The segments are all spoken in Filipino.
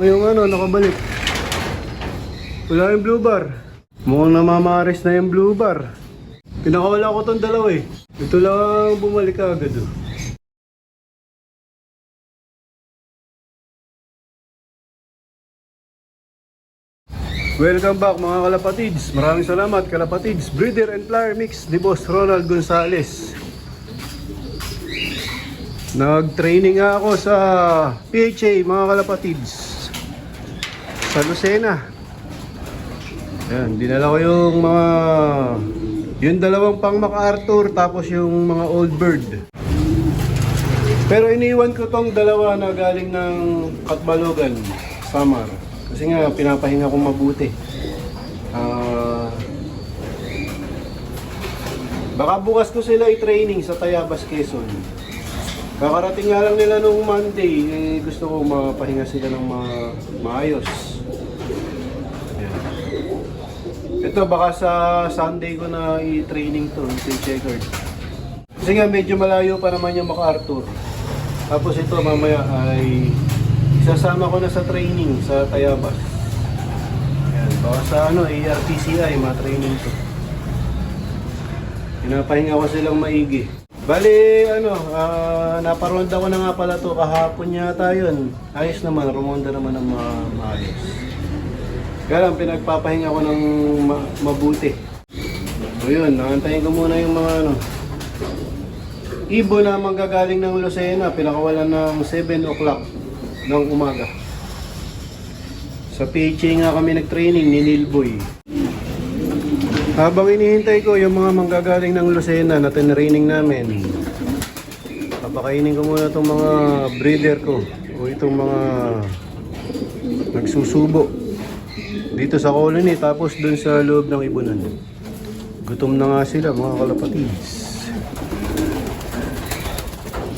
Yung ano, nakabalik. Wala yung blue bar. Mukhang namamaris na yung blue bar. Pinakawala ko tong dalawa eh. Ito lang bumalik agad oh. Welcome back mga kalapatids. Maraming salamat kalapatids. Breeder and Flyer Mix ni Boss Ronald Gonzales. Nag-training ako sa PHA mga kalapatids sa Lucena. Ayan, dinala ko yung dalawang pang MacArthur tapos yung mga old bird. Pero iniwan ko tong dalawa na galing ng Katbalogan, Samar. Kasi nga pinapahinga kong mabuti. Baka bukas ko sila i-training sa Tayabas, Quezon. Kakarating nga lang nila nung Monday, gusto ko mapahinga sila ng maayos. Ayan. Ito baka sa Sunday ko na i-training to, ito yung checkered. Kasi nga medyo malayo pa naman yung MacArthur. Tapos ito mamaya ay isasama ko na sa training sa Tayabas. Ayan, baka sa ARTCI ma-training to. Pinapahinga ko silang maigi. Bali, naparonda ko na nga pala to kahapon yata yun. Ayos naman, rumonda naman ng maayos. Kaya lang, pinagpapahinga ko ng mabuti. So yun, nakantayin ko muna yung mga ibo na manggagaling ng Lucena. Pinakawalan ng 7 o'clock ng umaga. Sa PHA nga kami nag-training ni Nilboy. Habang inihintay ko yung mga manggagaling ng Lucena na tinraining namin, papakainin ko muna itong mga breeder ko o itong mga nagsusubo dito sa colony tapos dun sa loob ng ibunan. Gutom na nga sila mga kalapatids.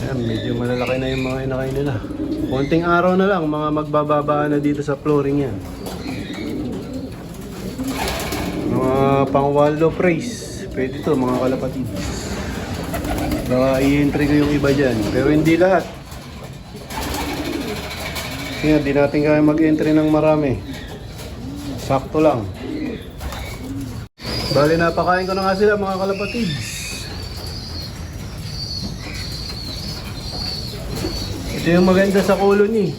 Ayan, medyo malalaki na yung mga inakay nila. Konting araw na lang, mga magbababaan na dito sa flooring yan. Mga pang wildlife race. Pwede to mga kalapatids. Baka i-entry ko yung iba dyan. Pero hindi lahat. Kaya di natin kaya mag-entry ng marami. Sakto lang. Bali napakain ko na nga sila mga kalapatids. Ito yung maganda sa colony.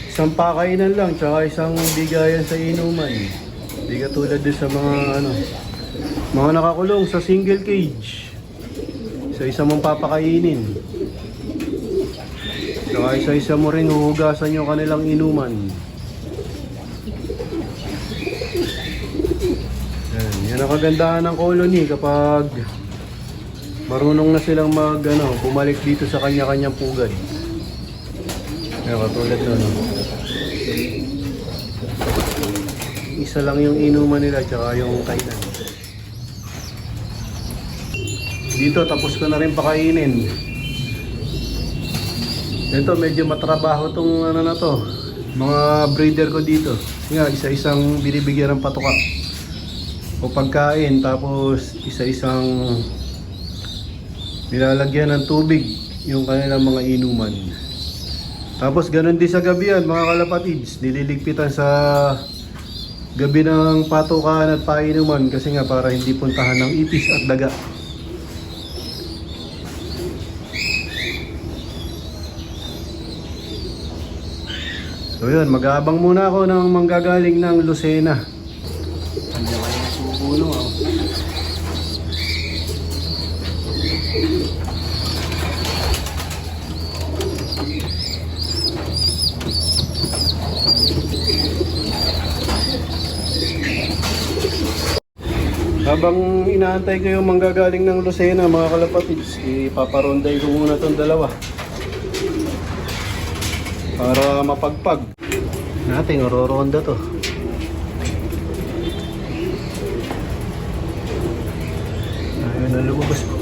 Isang pakainan lang, tsaka isang bigayan sa inuman. Hindi katulad din sa mga nakakulong sa single cage. Isa-isa mong papakainin. Tsaka isa-isa mo rin huhugasan yung kanilang inuman. Yan ang kagandahan ng colony kapag marunong na silang bumalik dito sa kanya-kanyang pugad. Yan, katulad nun. Isa lang yung inuman nila tsaka yung kainan. Dito tapos ko na rin pakainin. Ito medyo matrabaho tong na to. Mga breeder ko dito. Nga isa-isang binibigyan ng patuka o pagkain tapos isa-isang nilalagyan ng tubig yung kanilang mga inuman. Tapos ganun din sa gabi yan mga kalapatids, nililigpitan sa gabi ng patukan at painuman kasi nga para hindi puntahan ng ipis at daga. So yun, mag-aabang muna ako ng manggagaling ng Lucena. Hindi ako yung subuno ako. Habang inaantay ko yung manggagaling ng Lucena mga kalapatids, ipaparonday ko muna itong dalawa para mapagpag natin, ororonda to. Ayun na lumabas ko.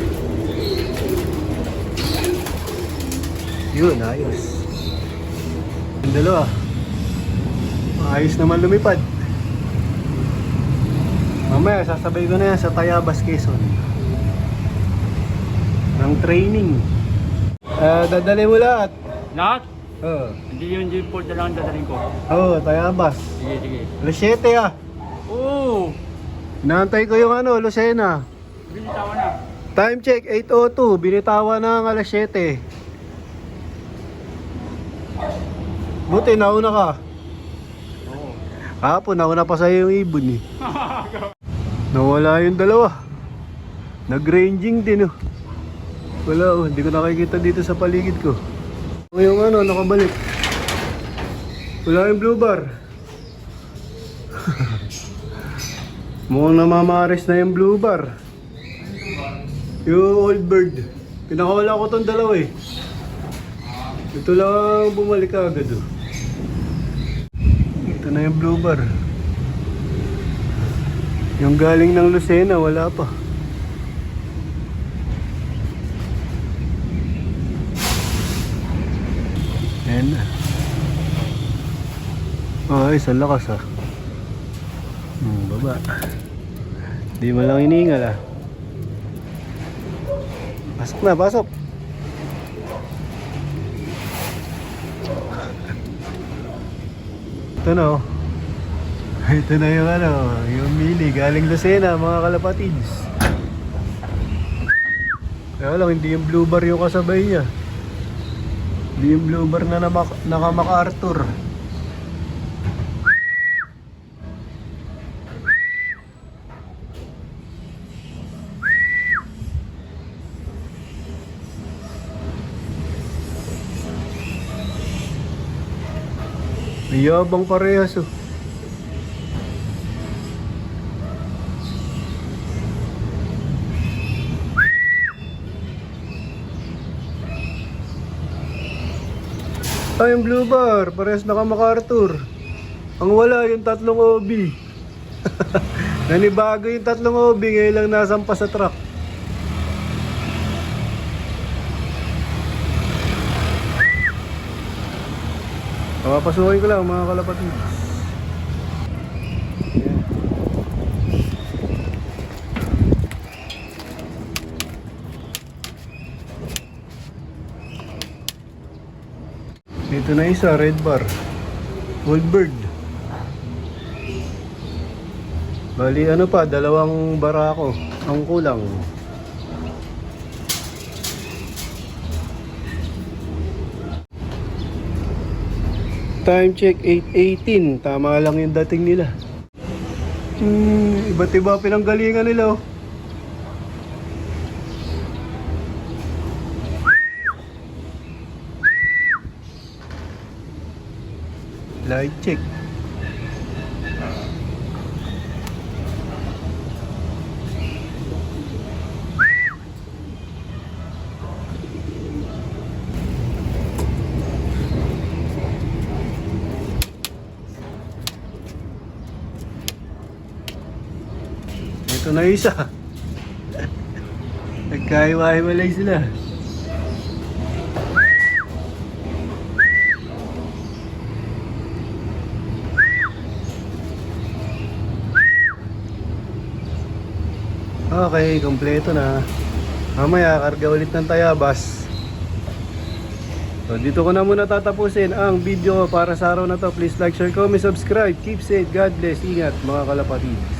Yun, ayos. Yung dalawa ayos naman lumipad. Mamaya sasabay ko na yan sa Tayabas, Quezon ng training. Dadali mo lahat. Lahat? Oo. Hindi yung J-Port na lang ang dadalhin ko. Oo, Tayabas. Sige, sige. Alas 7 ah. Oo! Inaantay ko yung ano, Lucena. Binitawan na. Time check, 8:02. Binitawan ng alas 7. Buti, nauna ka. Oo. Hapon, nauna pa sa'yo yung ibon eh. Nawala yung dalawa. Nag-ranging din oh. Wala oh, hindi ko nakikita dito sa paligid ko. Yung ano, nakabalik. Wala yung blue bar. Mukhang namamaris na yung blue bar. Yung old bird. Pinakawala ko tong dalawa eh. Ito lang bumalik agad oh. Ito na yung blue bar. Yung galing ng Lucena, wala pa. Ayan na. Ay, sa lakas ah. Baba. Di mo lang iningal ah. Pasok na, pasok. Ito na oh. Ito na yung ano, yung mili galing Lucena, mga kalapatids. Kaya lang, hindi yung blue bar yung kasabay niya. Hindi yung blue bar na naka-MacArthur. Mayabang parehas oh. Ay, yung blue bar, parehas naka-MacArthur. Ang wala, yung tatlong OB. Nanibago yung tatlong OB, ngayon lang nasampa sa truck. Papasukin ko lang mga kalapatids. Ito na isa, red bar. Old bird. Bali ano pa, dalawang barako ang kulang. Time check 8:18. Tama lang yung dating nila. Iba't iba pinanggalingan nila oh. Light check. Ito na isa. Nagkahiwa-hiwalay sila. Okay, kompleto na. Mamaya, karga ulit ng Tayabas. So, dito ko na muna tatapusin ang video para sa araw na to. Please like, share, comment, subscribe. Keep safe. God bless. Ingat mga kalapatids.